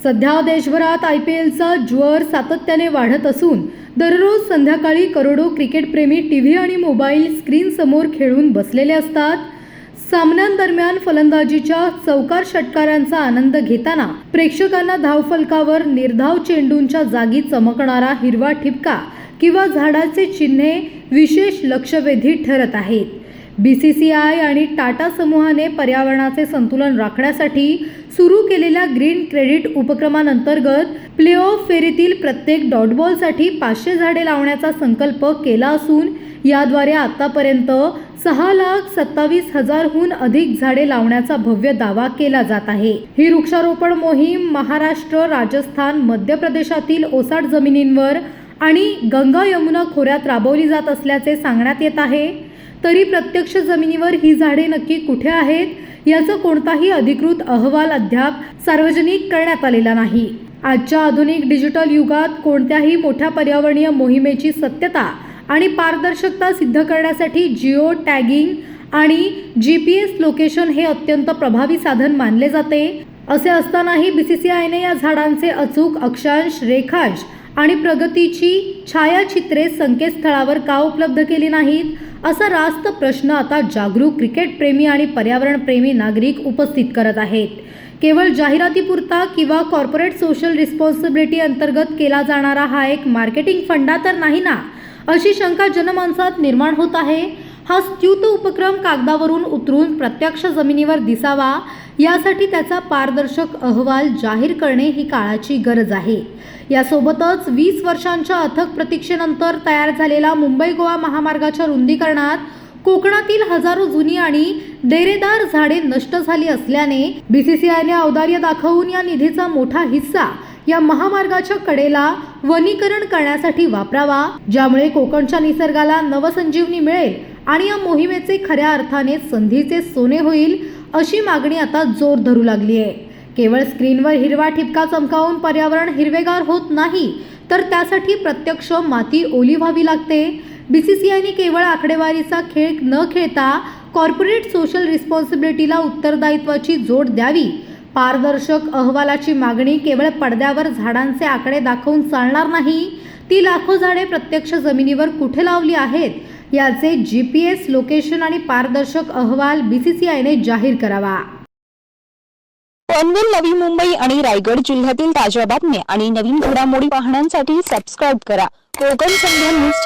सध्या देशभरात IPLचा ज्वर सातत्याने वाढत असून दररोज संध्याकाळी करोडो क्रिकेटप्रेमी टीव्ही आणि मोबाईल स्क्रीन समोर खेळून बसलेले असतात। सामन्यांदरम्यान फलंदाजीच्या चौकार षटकारांचा आनंद घेताना प्रेक्षकांना धावफलकावर निर्धाव चेंडूंच्या जागी चमकणारा हिरवा ठिपका किंवा झाडाचे चिन्हे विशेष लक्षवेधी ठरत आहेत। BCCI आणि टाटा समूहाने पर्यावरणाचे संतुलन राखण्यासाठी सुरू केलेल्या ग्रीन क्रेडिट उपक्रमांतर्गत प्लेऑफ फेरीतील प्रत्येक डॉट बॉलसाठी 500 झाडे लावण्याचा संकल्प केला असून याद्वारे आतापर्यंत 6,27,000हून अधिक झाडे लावण्याचा भव्य दावा केला जात आहे। ही वृक्षारोपण मोहीम महाराष्ट्र, राजस्थान, मध्य प्रदेशातील ओसाड जमिनींवर आणि गंगा यमुना खोऱ्यात राबवली जात असल्याचे सांगण्यात येत आहे। तरी प्रत्यक्ष जमिनीवर ही झाडे नक्की कुठे आहेत याचा कोणताही अधिकृत अहवाल अद्याप सार्वजनिक करण्यात आलेला नाही। आजच्या आधुनिक डिजिटल युगात कोणत्याही मोठ्या पर्यावरणीय मोहिमेची सत्यता आणि पारदर्शकता सिद्ध करण्यासाठी जिओ टॅगिंग आणि GPS लोकेशन हे अत्यंत प्रभावी साधन मानले जाते। असे असतानाही BCCIने या झाडांचे अचूक अक्षांश, रेखांश आणि प्रगतीची छायाचित्रे संकेतस्थळावर का उपलब्ध केली नाहीत असा रास्त प्रश्न आता जागरूक क्रिकेटप्रेमी आणि पर्यावरणप्रेमी नागरिक उपस्थित करत आहेत। केवळ जाहिरातीपुरता किंवा कॉर्पोरेट सोशल रिस्पॉन्सिबिलिटी अंतर्गत केला जाणारा हा एक मार्केटिंग फंडा तर नाही ना, अशी शंका जनमानसात निर्माण होत आहे। हा स्तुत उपक्रम कागदावरून उतरून प्रत्यक्ष जमिनीवर दिसावा यासाठी त्याचा पारदर्शक अहवाल जाहीर करणे ही काळाची गरज आहे। यासोबतच 20 वर्षांच्या अथक प्रतीक्षेनंतर तयार झालेला मुंबई गोवा महामार्गाच्या रुंदीकरणात कोकणातील हजारो जुनी आणि डेरेदार झाडे नष्ट झाली असल्याने BCCIने औदार्य दाखवून या निधीचा मोठा हिस्सा या महामार्गाच्या कडेला वनीकरण करण्यासाठी वापरावा, ज्यामुळे कोकणच्या निसर्गाला नवसंजीवनी मिळेल आणि या मोहिमेचे खऱ्या अर्थाने संधीचे सोने होईल अशी मागणी आता जोर धरू लागली आहे। केवळ स्क्रीनवर हिरवा ठिपका चमकावून पर्यावरण हिरवेगार होत नाही, तर त्यासाठी प्रत्यक्ष माती ओली व्हावी लागते। BCCIने केवळ आकडेवारीचा खेळ न खेळता कॉर्पोरेट सोशल रिस्पॉन्सिबिलिटीला उत्तरदायित्वाची जोड द्यावी। पारदर्शक अहवालाची मागणी केवळ पडद्यावर झाडांचे आकडे दाखवून चालणार नाही, ती लाखो झाडे प्रत्यक्ष जमिनीवर कुठे लावली आहेत याचे GPS लोकेशन आणि पारदर्शक अहवाल BCCIने जाहीर करावा। पनवेल, नवी मुंबई आणि रायगड जिल्ह्यातील ताज्या बातम्या आणि नवीन घडामोडी पाहण्यासाठी सबस्क्राइब करा कोकण संध्या न्यूज।